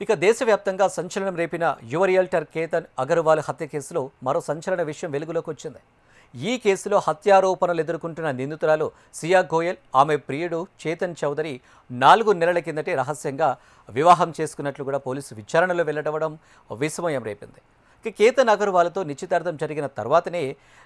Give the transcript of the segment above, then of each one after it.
ఇక దేశవ్యాప్తంగా సంచలనం రేపిన యువ రియల్టర్ కేతన్ అగర్వాల్ హత్య కేసులో మరో సంచలన విషయం వెలుగులోకి వచ్చింది. ఈ కేసులో హత్యారోపణలు ఎదుర్కొంటున్న నిందితురాలు సియా గోయల్, ఆమె ప్రియుడు చేతన్ చౌదరి 4 నెలల కిందటే రహస్యంగా వివాహం చేసుకున్నట్లు కూడా పోలీసు విచారణలో వెల్లడవడం విస్మయం రేపింది. ఇక కేతన్ అగర్వాల్తో నిశ్చితార్థం జరిగిన తర్వాతనే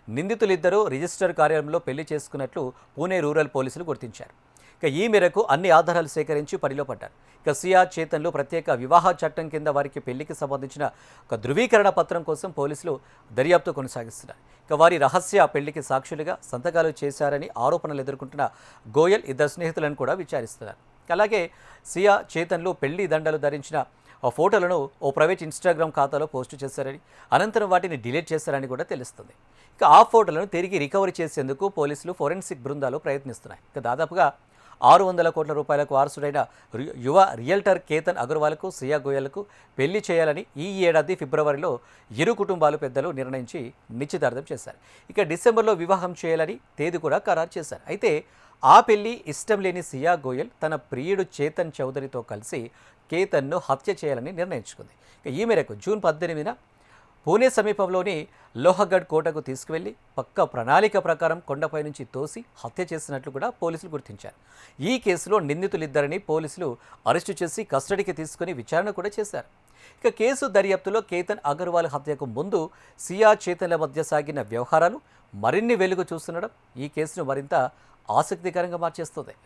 నిందితులిద్దరూ రిజిస్టర్ కార్యాలయంలో పెళ్లి చేసుకున్నట్లు పూణే రూరల్ పోలీసులు గుర్తించారు. ఇక ఈ మేరకు అన్ని ఆధారాలు సేకరించి పరిలో పడ్డారు. ఇక సియా, చేతన్లు ప్రత్యేక వివాహ చట్టం కింద వారికి పెళ్లికి సంబంధించిన ఒక ధృవీకరణ పత్రం కోసం పోలీసులు దర్యాప్తు కొనసాగిస్తున్నారు. ఇక వారి రహస్య పెళ్లికి సాక్షులుగా సంతకాలు చేశారని ఆరోపణలు ఎదుర్కొంటున్న గోయల్ ఇద్దరు స్నేహితులను కూడా విచారిస్తున్నారు. అలాగే సియా, చేతన్లు పెళ్లి దండలు ధరించిన ఆ ఫోటోలను ఓ ప్రైవేట్ ఇన్స్టాగ్రామ్ ఖాతాలో పోస్టు చేశారని, అనంతరం వాటిని డిలీట్ చేశారని కూడా తెలుస్తుంది. ఇక ఆ ఫోటోలను తిరిగి రికవరీ చేసేందుకు పోలీసులు ఫోరెన్సిక్ బృందాలు ప్రయత్నిస్తున్నాయి. ఇక దాదాపుగా 600 కోట్ల రూపాయలకు వారసుడైన యువ రియల్టర్ కేతన్ అగర్వాల్కు, సియా గోయల్కు పెళ్లి చేయాలని ఈ ఏడాది ఫిబ్రవరిలో ఇరు కుటుంబాలు పెద్దలు నిర్ణయించి నిశ్చితార్థం చేశారు. ఇక డిసెంబర్లో వివాహం చేయాలని తేదీ కూడా ఖరారు చేశారు. అయితే ఆ పెళ్లి ఇష్టం లేని సియా గోయల్ తన ప్రియుడు చేతన్ చౌదరితో కలిసి కేతన్ను హత్య చేయాలని నిర్ణయించుకుంది. ఇక ఈ మేరకు జూన్ 18న పూణే సమీపంలోని లోహగఢ్ కోటకు తీసుకువెళ్లి పక్క ప్రణాళిక ప్రకారం కొండపై నుంచి తోసి హత్య చేసినట్లు కూడా పోలీసులు గుర్తించారు. ఈ కేసులో నిందితులిద్దరిని పోలీసులు అరెస్టు చేసి కస్టడీకి తీసుకుని విచారణ కూడా చేశారు. ఇక కేసు దర్యాప్తులో కేతన్ అగర్వాల్ హత్యకు ముందు సియా, చేతన్ల మధ్య సాగిన వ్యవహారాలు మరిన్ని వెలుగు చూస్తుండడం ఈ కేసును మరింత ఆసక్తికరంగా మార్చేస్తుంది.